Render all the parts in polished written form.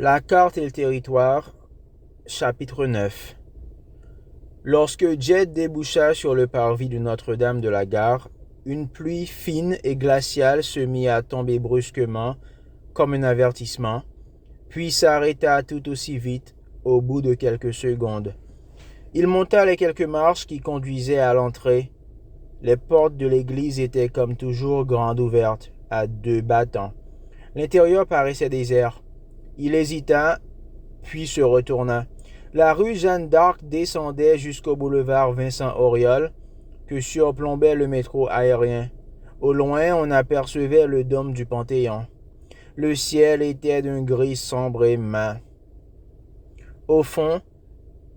La carte et le territoire, chapitre 9. Lorsque Jed déboucha sur le parvis de Notre-Dame de la Gare, une pluie fine et glaciale se mit à tomber brusquement, comme un avertissement, puis s'arrêta tout aussi vite, au bout de quelques secondes. Il monta les quelques marches qui conduisaient à l'entrée. Les portes de l'église étaient comme toujours grandes ouvertes, à 2 battants. L'intérieur paraissait désert. Il hésita, puis se retourna. La rue Jeanne d'Arc descendait jusqu'au boulevard Vincent-Auriol, que surplombait le métro aérien. Au loin, on apercevait le dôme du Panthéon. Le ciel était d'un gris sombre et mat. Au fond,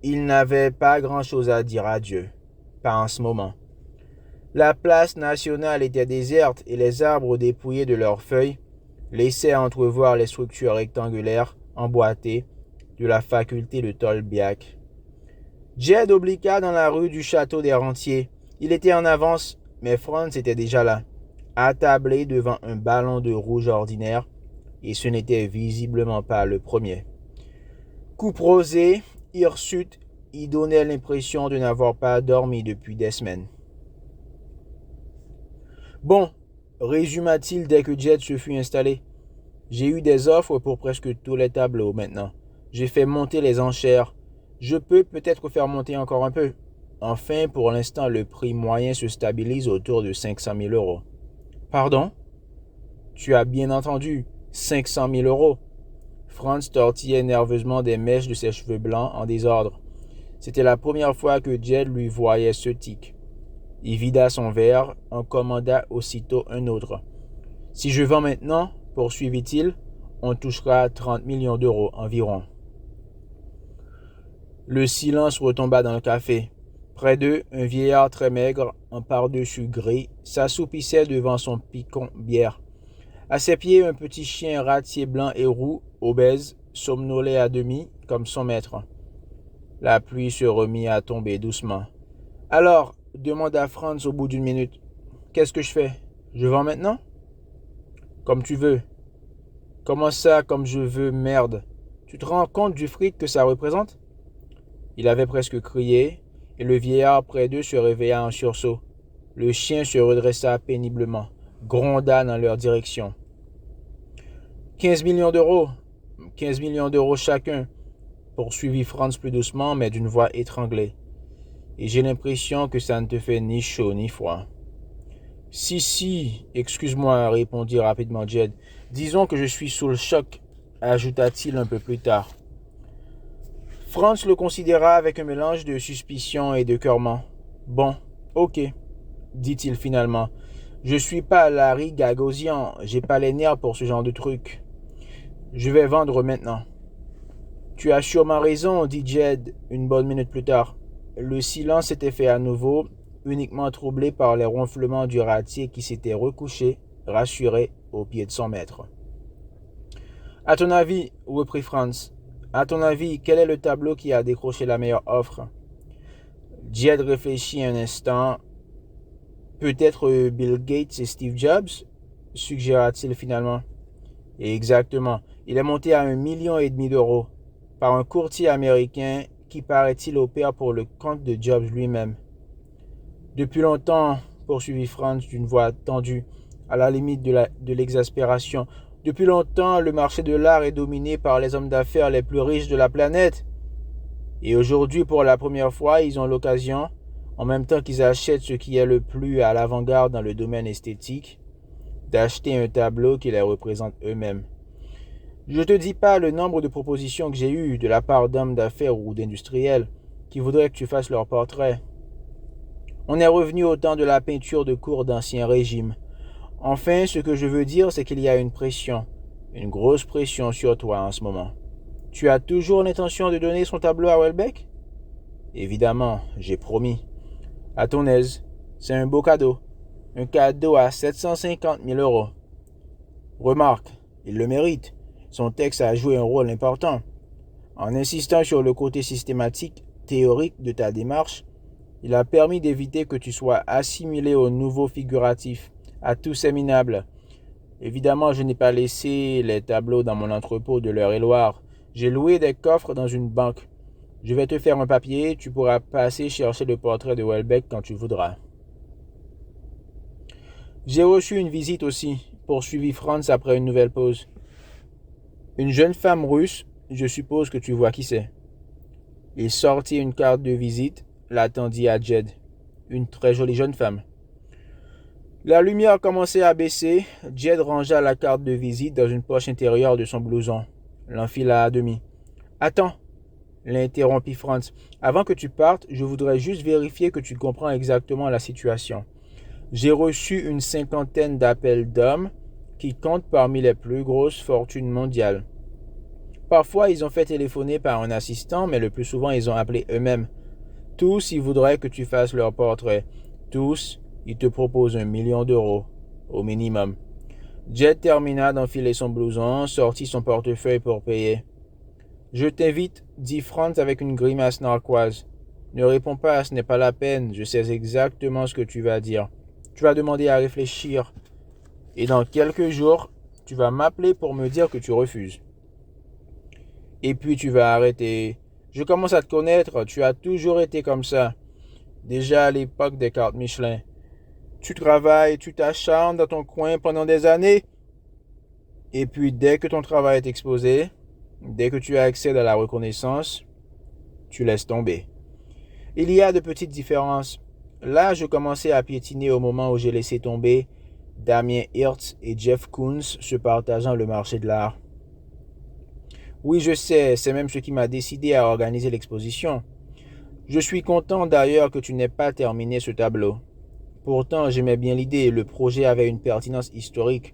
il n'avait pas grand-chose à dire à Dieu. Pas en ce moment. La place nationale était déserte et les arbres dépouillés de leurs feuilles laissaient entrevoir les structures rectangulaires, emboîtées, de la faculté de Tolbiac. Jed obliqua dans la rue du Château des Rentiers. Il était en avance, mais Franz était déjà là, attablé devant un ballon de rouge ordinaire, et ce n'était visiblement pas le premier. Coupe rosée, hirsute, y donnait l'impression de n'avoir pas dormi depuis des semaines. Bon, résuma-t-il dès que Jed se fut installé. J'ai eu des offres pour presque tous les tableaux maintenant. J'ai fait monter les enchères. Je peux peut-être faire monter encore un peu. Enfin, pour l'instant, le prix moyen se stabilise autour de 500 000 euros. Pardon? Tu as bien entendu, 500 000 euros. Franz tortillait nerveusement des mèches de ses cheveux blancs en désordre. C'était la première fois que Jed lui voyait ce tic. Il vida son verre, en commanda aussitôt un autre. Si je vends maintenant, poursuivit-il, on touchera 30 millions d'euros environ. Le silence retomba dans le café. Près d'eux, un vieillard très maigre, en pardessus gris, s'assoupissait devant son picon bière. À ses pieds, un petit chien râtier blanc et roux, obèse, somnolait à demi, comme son maître. La pluie se remit à tomber doucement. « Alors, demanda Franz au bout d'une minute, qu'est-ce que je fais? Je vends maintenant? » « Comme tu veux. » « Comment ça, comme je veux, merde? Tu te rends compte du fric que ça représente? » Il avait presque crié, et le vieillard près d'eux se réveilla en sursaut. Le chien se redressa péniblement, gronda dans leur direction. 15 millions d'euros. 15 millions d'euros chacun, poursuivit Franz plus doucement, mais d'une voix étranglée. Et j'ai l'impression que ça ne te fait ni chaud ni froid. Si, excuse-moi, répondit rapidement Jed. Disons que je suis sous le choc, ajouta-t-il un peu plus tard. Franz le considéra avec un mélange de suspicion et de cœurement. Bon, ok, dit-il finalement. Je suis pas Larry Gagosian, j'ai pas les nerfs pour ce genre de truc. Je vais vendre maintenant. Tu as sûrement raison, dit Jed une bonne minute plus tard. Le silence s'était fait à nouveau, uniquement troublé par les ronflements du râtier qui s'était recouché, rassuré, au pied de son maître. À ton avis, reprit Franz, à ton avis, quel est le tableau qui a décroché la meilleure offre? Jed réfléchit un instant. Peut-être Bill Gates et Steve Jobs, suggéra-t-il finalement. Et exactement, il est monté à 1,5 million d'euros par un courtier américain qui paraît-il opère pour le compte de Jobs lui-même. Depuis longtemps, poursuivit Franz d'une voix tendue, à la limite de l'exaspération, depuis longtemps, le marché de l'art est dominé par les hommes d'affaires les plus riches de la planète. Et aujourd'hui, pour la première fois, ils ont l'occasion, en même temps qu'ils achètent ce qui est le plus à l'avant-garde dans le domaine esthétique, d'acheter un tableau qui les représente eux-mêmes. Je ne te dis pas le nombre de propositions que j'ai eues de la part d'hommes d'affaires ou d'industriels qui voudraient que tu fasses leur portrait. On est revenu au temps de la peinture de cour d'Ancien Régime. Enfin, ce que je veux dire, c'est qu'il y a une pression, une grosse pression sur toi en ce moment. Tu as toujours l'intention de donner son tableau à Welbeck? Évidemment, j'ai promis. À ton aise, c'est un beau cadeau. Un cadeau à 750 000 euros. Remarque, il le mérite. Son texte a joué un rôle important. En insistant sur le côté systématique, théorique de ta démarche, il a permis d'éviter que tu sois assimilé au nouveau figuratif, à tous ces minables. Évidemment, je n'ai pas laissé les tableaux dans mon entrepôt de l'Eure-et-Loire. J'ai loué des coffres dans une banque. Je vais te faire un papier, tu pourras passer chercher le portrait de Welbeck quand tu voudras. J'ai reçu une visite aussi, poursuivit Franz après une nouvelle pause. Une jeune femme russe, je suppose que tu vois qui c'est. Il sortit une carte de visite, la tendit à Jed. Une très jolie jeune femme. La lumière commençait à baisser. Jed rangea la carte de visite dans une poche intérieure de son blouson, l'enfila à demi. Attends, l'interrompit Franz. Avant que tu partes, je voudrais juste vérifier que tu comprends exactement la situation. J'ai reçu une 50aine d'appels d'hommes qui comptent parmi les plus grosses fortunes mondiales. Parfois, ils ont fait téléphoner par un assistant, mais le plus souvent, ils ont appelé eux-mêmes. Tous, ils voudraient que tu fasses leur portrait. Tous, ils te proposent 1 million d'euros, au minimum. Jed termina d'enfiler son blouson, sortit son portefeuille pour payer. Je t'invite, dit Franz avec une grimace narquoise. Ne réponds pas, ce n'est pas la peine, je sais exactement ce que tu vas dire. Tu vas demander à réfléchir. Et dans quelques jours, tu vas m'appeler pour me dire que tu refuses. Et puis tu vas arrêter. Je commence à te connaître, tu as toujours été comme ça. Déjà à l'époque des cartes Michelin. Tu travailles, tu t'acharnes dans ton coin pendant des années. Et puis dès que ton travail est exposé, dès que tu as accès à la reconnaissance, tu laisses tomber. Il y a de petites différences. Là, je commençais à piétiner au moment où j'ai laissé tomber Damien Hirst et Jeff Koons se partageant le marché de l'art. Oui, je sais, c'est même ce qui m'a décidé à organiser l'exposition. Je suis content d'ailleurs que tu n'aies pas terminé ce tableau. Pourtant, j'aimais bien l'idée, le projet avait une pertinence historique.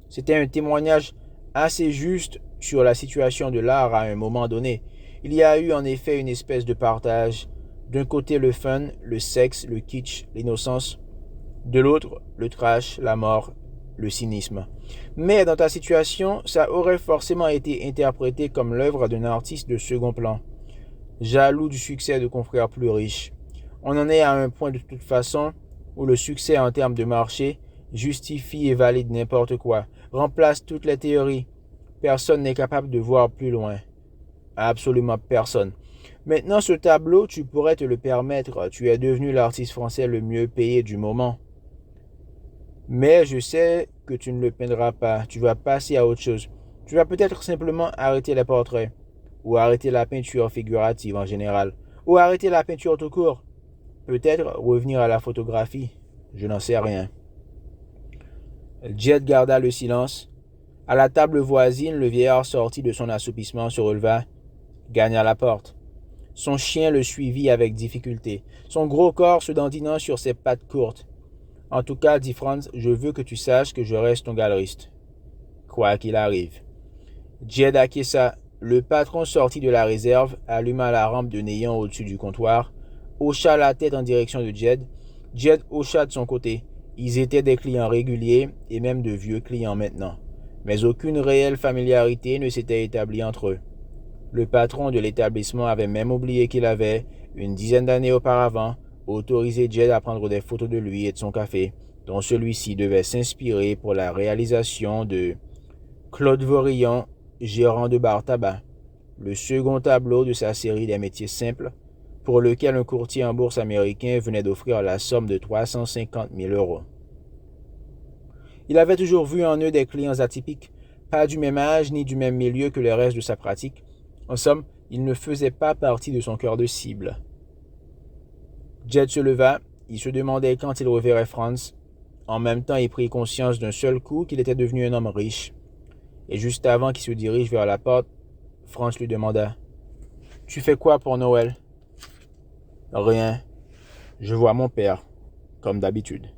C'était un témoignage assez juste sur la situation de l'art à un moment donné. Il y a eu en effet une espèce de partage. D'un côté le fun, le sexe, le kitsch, l'innocence. De l'autre, le trash, la mort, le cynisme. Mais dans ta situation, ça aurait forcément été interprété comme l'œuvre d'un artiste de second plan. Jaloux du succès de confrères plus riches. On en est à un point de toute façon où le succès en termes de marché justifie et valide n'importe quoi, remplace toutes les théories. Personne n'est capable de voir plus loin. Absolument personne. Maintenant, ce tableau, tu pourrais te le permettre. Tu es devenu l'artiste français le mieux payé du moment. Mais je sais que tu ne le peindras pas. Tu vas passer à autre chose. Tu vas peut-être simplement arrêter les portraits. Ou arrêter la peinture figurative en général. Ou arrêter la peinture tout court. Peut-être revenir à la photographie. Je n'en sais rien. Jed garda le silence. À la table voisine, le vieillard sortit de son assoupissement, se releva, gagna la porte. Son chien le suivit avec difficulté, son gros corps se dandinant sur ses pattes courtes. En tout cas, dit Franz, je veux que tu saches que je reste ton galeriste. Quoi qu'il arrive. Jed acquiesça. Le patron sortit de la réserve, alluma la lampe de néon au-dessus du comptoir, hocha la tête en direction de Jed. Jed hocha de son côté. Ils étaient des clients réguliers et même de vieux clients maintenant. Mais aucune réelle familiarité ne s'était établie entre eux. Le patron de l'établissement avait même oublié qu'il avait, une dizaine d'années auparavant, autorisé Jed à prendre des photos de lui et de son café, dont celui-ci devait s'inspirer pour la réalisation de Claude Vorillon, gérant de bar tabac, le second tableau de sa série des métiers simples, pour lequel un courtier en bourse américain venait d'offrir la somme de 350 000 euros. Il avait toujours vu en eux des clients atypiques, pas du même âge ni du même milieu que le reste de sa pratique. En somme, ils ne faisaient pas partie de son cœur de cible. Jed se leva, il se demandait quand il reverrait Franz. En même temps, il prit conscience d'un seul coup qu'il était devenu un homme riche. Et juste avant qu'il se dirige vers la porte, Franz lui demanda « Tu fais quoi pour Noël ?»« Rien. Je vois mon père, comme d'habitude. »